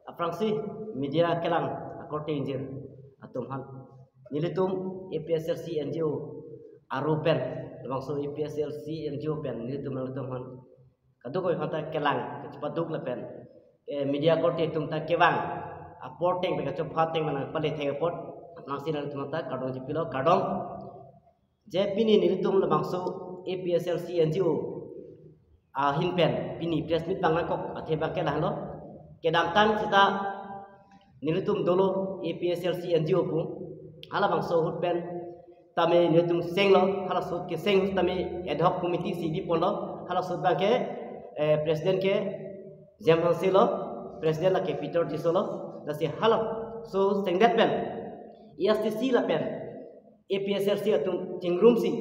Aprangsi media kelang akorte injir atum han nilitum APSLC NGO arupen bangso APSLC NGO pen nilitum nalitum han kaduk oi hata kelang cepaduk lepen media korte tum ta kewang aporting bega chop hating mana pale thengpot aprangsi nalitum ta kadong jipilo kadong je pini nilitum bangso APSLC NGO hinpen pini press meet bangakok atheba kelahlo kedam tan kita nilitum dolo APSLC NGO pu hala bangso hutpen tame nilitum senglo hala sut ke seng tame ad hoc committee CB polo hala sut bangke president ke jam hansilo president la ke Peter Disolo dasi hala so sengdet pen ESTC la pen APSLC atum tingrum si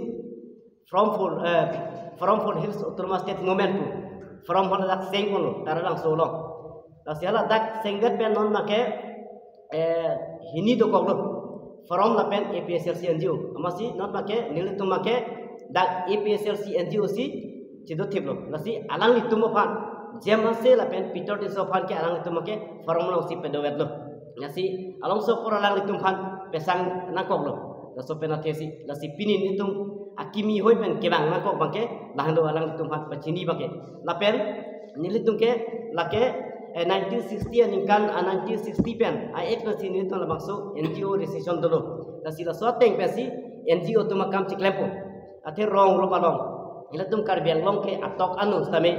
from for hills autonomous state movement pu from hala dak seng polo taralang solo Nasihala dak sengdet pen non make hini do koglo from la pen APSLC NGO amasi not make nilitum make dak APSLC NGO si chido thiblo nasi alang litum phan jemase la pen Peter de sofan ke alang litum make from lo si pedowetlo nasi along so por alang litum phan pesang na koglo naso pena thesi nasi pini litum akimi hoi pen kebang na kog bangke lahando alang litum phan pachini bangke la pen nilitum ke lake 1960 ningkan 1960 pen IX nasi ni tu labangso NGO recession dulu nasi la suateng pesi NGO tu makam ciklempo ate rong robalong ila tum karbiang long ke atok anu tame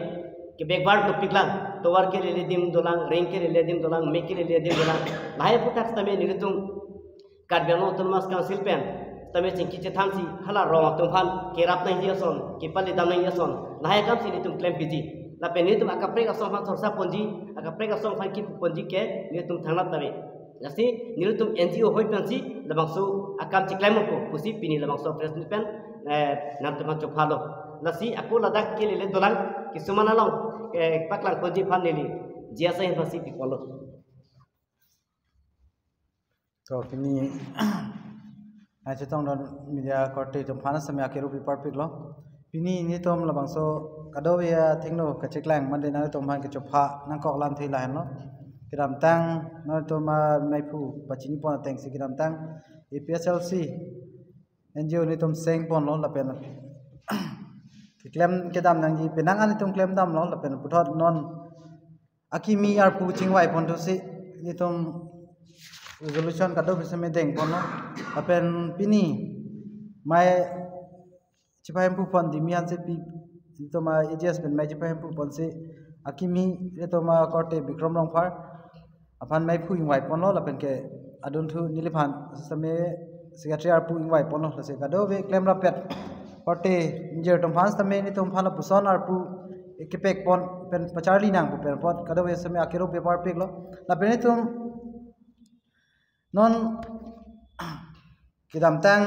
ke backward to piklan towar ke ledim dolang rank ke ledim dolang make ke ledim dolang lahe putak tame ni tum karbiang autonomous council pen tame cingki cethamsi hala rong tum han kerap nai hiason ke pale dam nai hiason lahe kam si ni tum claim biji la pen ni tum akaprek asong fan sorsa ponji akaprek asong fan ki ponji ke ni tum thangnap tabe nasi ni tum NGO hoi pensi labangso akam ciklaim ko pusi pini labangso president pen nam tum chophalo nasi aku ladak ke le dolang kisumana long paklang ponji fan neli jiasa hin pasi pipolo to pini ajatong don media korte tum phana samya ke rupi perfect lo pini ni tom labangso kadovia thingno kachiklang mande na tom han ke chopha nang kok lam thei lain lo kiram tang no to ma maipu pachini pon teng si kiram tang APSLC NGO ni tom seng pon lo la pen klem ke dam nang ji penang ani tom klem dam lo la pen puthot non akimi ar pu chingwai pon to si ni tom resolution kado bisame deng pon lo la pen pini mai chipai pu pon dimian se pi to ma AGS pen mai chipai pu pon se akimi to ma korte bikram rong phar apan mai phu ingwai pon lo la pen ke adun thu niliphan same secretary ar pu ingwai pon lo se kado ve claim ra pet korte injer tom phans tame ni tom phala puson ar pu ekipek pon pen pacharli nang pu pen pot kado ve same akero paper pek lo la pen tom non kidam tang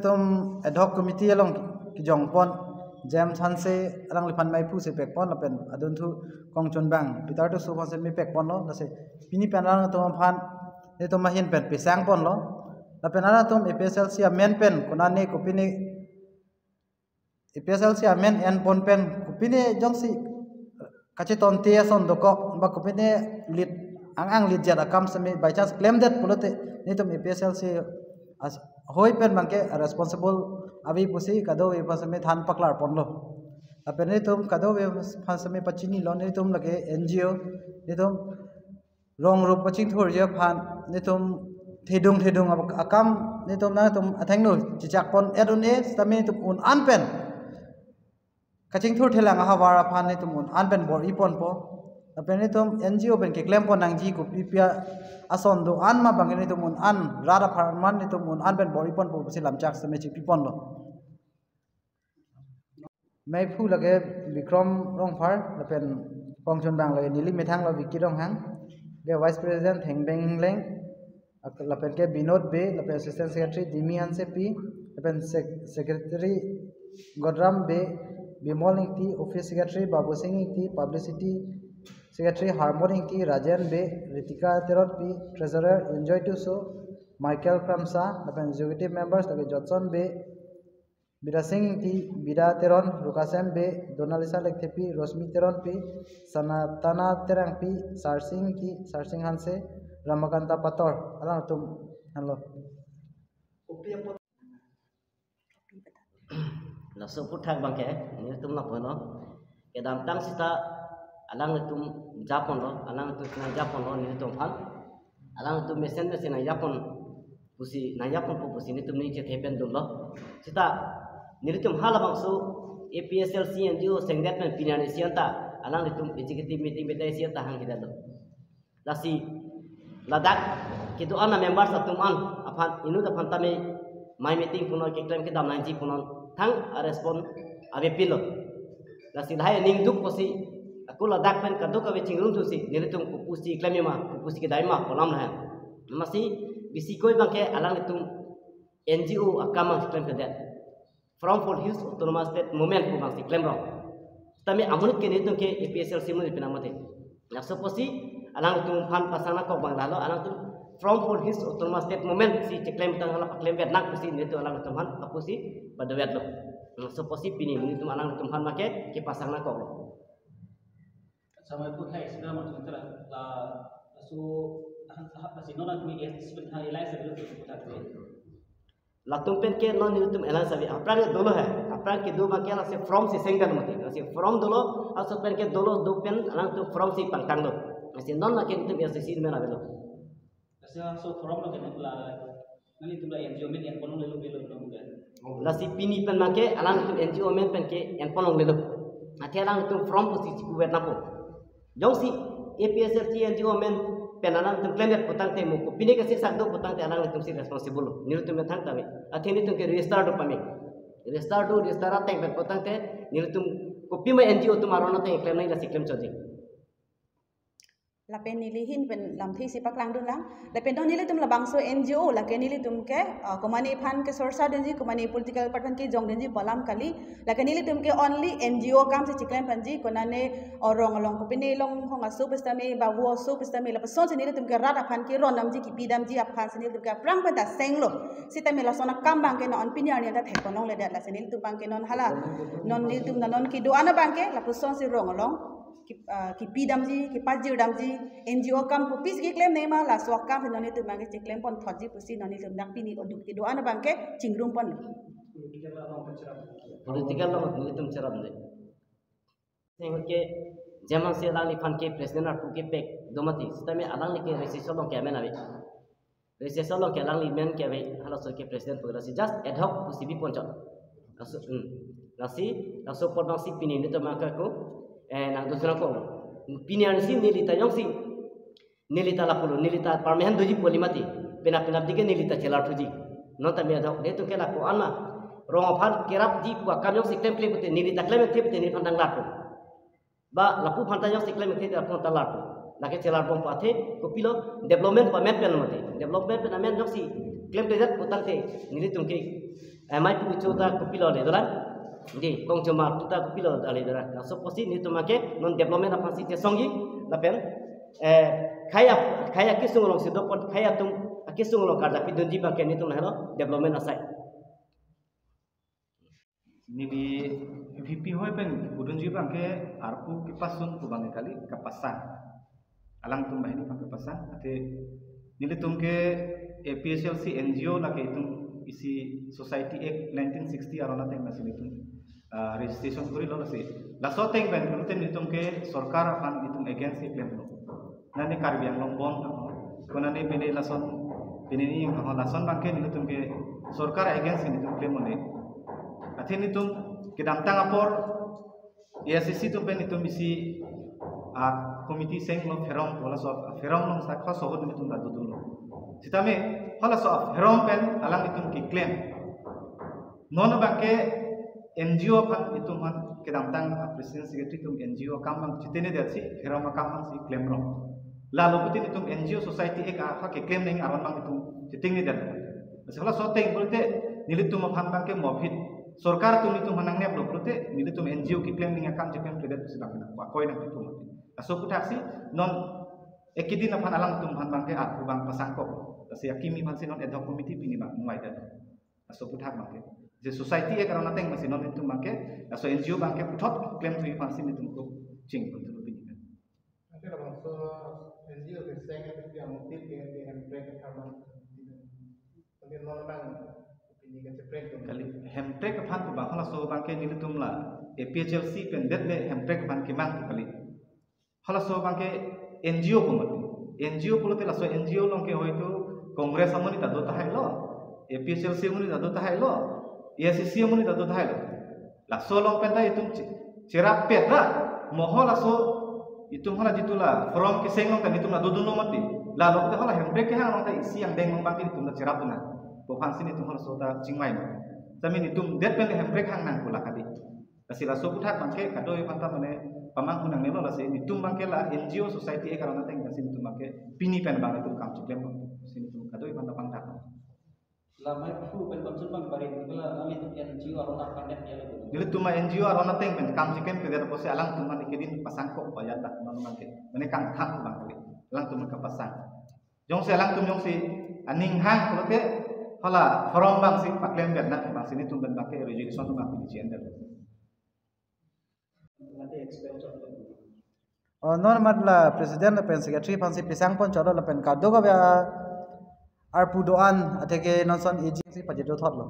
tom ad hoc committee along ki jong pon jam sanse alang liphan mai pu se pek pon la pen adun thu kongchon bang pitar to so se mi pek pon lo la se pini pen alang to phan e to ma hin pen pesang pon lo la pen ara tom APSLC amen pen kona ne ko pini APSLC amen en pon pen ko pini jong si kache ton te son do ko ba ko pini lit ang lit jara kam sami by chance claim that polote ni tom APSLC as hoi pen bangke responsible abi pusi kado we pasame than paklar ponlo apene tum kado we pasame pachini lo ni tum lage NGO ni tum rong ru paching thor je phan ni tum thedung akam ni tum na tum athang no chichak pon edone tame tum un an pen kaching thor thelang ha wara phan ni tum un an pen bor ipon po apene tum NGO pen ke claim pon nang ji ko pipia ason do an ma bangeni tum un an rara pharman ni tum un an pen bor ipon po silam chak same chi pipon lo mai phu lage bikram rong phar la pen pongchon bang lage nili methang lo wiki rong hang the vice president thengbeng leng la pen ke binod be la pen assistant secretary dimian se pi la pen secretary godram be bimol ti office secretary babu singh ti publicity secretary harmony ti rajan be ritika terot pi treasurer enjoy to so Michael Kramsa la pen executive members lage johnson be Bida Singh pi Bida Teron Lukasem be Donalisa Lekte pi Rosmi Teron pi Sanatana Terang pi Sarsing Hanse Ramakanta Pator alang tum halo la so puthak bangke ni tum na pono ke dam tang sita alang tum japon lo alang tum na japon lo ni tum hal alang tum mesen na japon pusi na japon pusi ni tum ni che thepen dum lo sita niritum hala bangsu APSLC NGO sengdet men pinani sianta alang ritum executive meeting betai sianta hang kita do lasi ladak kitu ana members atum an apan inu da pantame my meeting puno ke claim ke dam 90 puno thang respond abe pilo lasi dai ning duk posi aku ladak pen kadu ka be chingrung tu si niritum kupusi claim ma kupusi ke dai ma polam na masi bisi koi bangke alang ritum NGO akama claim ke dat from for his autonomous state movement ko bang si claim ro tami amunit ke nitum ke APSLC mu pinamate na soposi alang tum fan pasana ko bang lalo alang tum from for his autonomous state movement si claim tang ala claim vet nak pusi nitu alang tum han apusi badawet lo na soposi pini nitum alang tum han make ke pasana ko lo samai pun hai sudah macam tu lah so nona kami sebentar ilai sebelum kita latung pen ke non nitum elan sabi apran ke dolo hai apran ke do bakia la se from se sengdan mati se from dolo aso pen ke dolo do pen alang tu from si pangtang do se non na ke nitum ya se sid mena belo so from lo ke la nani tu la NGO men yang ponong lelu belo muda la si pini pen make alang tu NGO men pen ke en ponong lelo ati alang tu from pusi ku wer napo jong si APSLC NGO men penalang tum claim potang te mu pini ke sak do potang te alang tum si responsible niru tum thang tami athini tum ke register do pami register te potang te niru tum kopi ma NGO tum arona te claim nai la si claim choji la pen nilihin pen lam thi si paklang dun lang la pen don nili tum la bangso NGO la ke nili tum ke komani phan ke sorsa denji komani political party ke jong denji balam kali la ke nili tum ke only NGO kam se chiklem panji konane orong along ko pini long hong asu pestame ba wo su pestame la pason se nili tum ke rada phan ke ron namji ki pidam ji aphan se nili tum ke prang pa da senglo sitame la sona kam bang ke na on pinyar ni da thek konong le da la se nili tum bang ke non hala non nili tum na non ki do ana bang ke la pason se rong along ki pidam ji ki pajir dam ji NGO kam pu pis ki claim nema la so kam noni tu mangi claim pon thoji pusi noni tu nak pini oduk ti do ana bangke cingrum pon political lo ni tum charam de sing ke jaman se lang ni fan ke president ar pu ke pek domati stame alang ni ke recession lo ke mena be recession lo ke lang li men ke be hala so ke president pu rasi just ad hoc pusi bi ponchot asu nasi asu por nasi pini ni to maka ko nang dusra ko pinian si nilita yong si nilita la pulu nilita parmehan doji polimati pena dike nilita chelar tuji nota me adho de to kela ko anma rong phan kerap ji kwa kam yong si claim pute nilita claim te pute ni phandang lat ba lapu phanta yong si claim te apon talat la ke chelar bom pathe ko pilo development pa men pen mate development pen men yong si claim te jat putang te nilitum ke mai pu chota ko pilo le dolan di kong cuma kita kupilo dari darah. So posi ni tu make non development apa sih tesongi, lapen kaya kisung long sido pot kaya tum kisung long karda pi donji pakai ni tu nahlo development asai. Ni di VP hoi pen udunji bangke arpu kipasun tu bangke kali kapasan. Alang tum bahini pakai pasan. Ate nili tum ke APSLC NGO lagi tum isi Society Act 1960 arona teng nasi nitum registration kuri lo nasi laso teng ben nuten nitum ke sarkar akan nitum agency claim lo nani karbiang lombon konani bene lason bene ni kaho lason bangke nitum ke sarkar agency nitum claim lo ne athi nitum ke damtang apor ASC tum ben nitum isi committee seng lo ferom wala so ferom lo sakha sohod nitum da dudul lo sitame hala so ferom pen alang nitum ki claim non bangke NGO pan itu man kedamtang presiden secretary tum NGO kamang citene datsi ferom kamang si claim ro lalu putin itu NGO society ek ha ke claim ning aron bang itu citing ni dat hala so teng bolte nilitum pan bangke mobhit सरकार तुम नितुम हनंगने अपलोते नितुम NGO की क्लेम निंगा काम जपेम प्रेदेत सिदाकना कोई ना तुम असो कुठासी नॉन एकिदिन अपन अलंग तुम हन बांके आ बांग pasangko तसे अकीमी भांसे नॉन एडहॉक कमिटी पिनि बा मुआइदा असो कुठाक बांके je society e karena teng masih non itu make so NGO bangke putot claim tu fansi ni tumko cing pun tu bini nanti orang so NGO keseng itu yang motif yang handbrake karena nanti non bang opini kan seprek kali handbrake fan tu bang hala so bangke ni tum la APHLC pendet le handbrake fan kimang kali hala so bangke NGO pun NGO pun la so NGO long ke hoy tu kongres amoni ta do tahai lo APHLC amoni ta do tahai lo ESC amoni ta do tahai lo la so long penta itu cerap petra moho la so itu hala jitula from kiseng long kan itu na do no mati la lo hala handbrake hang long ta isi yang deng bangke itu na cerap na Bukan sini tu harus kita cingmai. Tapi ni tu det pen handbrake hang nang pula kali. Kasi la so putak bangke kadoi panta mane pamang hunang nelo la se ni tu bangke la NGO society e karana teng kasi tu bangke pini pen bang itu kam ciklem sini tu kadoi panta pangtak. La mai fu pen konsul bang bari bela ali NGO arona kandet ya lo. Dile tu ma NGO arona teng pen kam ciklem pe der pose alang tu man ikedin pasangkok payat tak non bangke. Mane kang thak bang kali. Alang tu man ka pasang. Jong se alang tu jong si aning hang pulote hala from bang sing paklem ber nak bang sini tumben pakai resolution tu bang di gender normal la presiden la pen secretary fansi pisang pon choro la pen ka doga ya arpu doan ateke nonson agency pajeto thot lo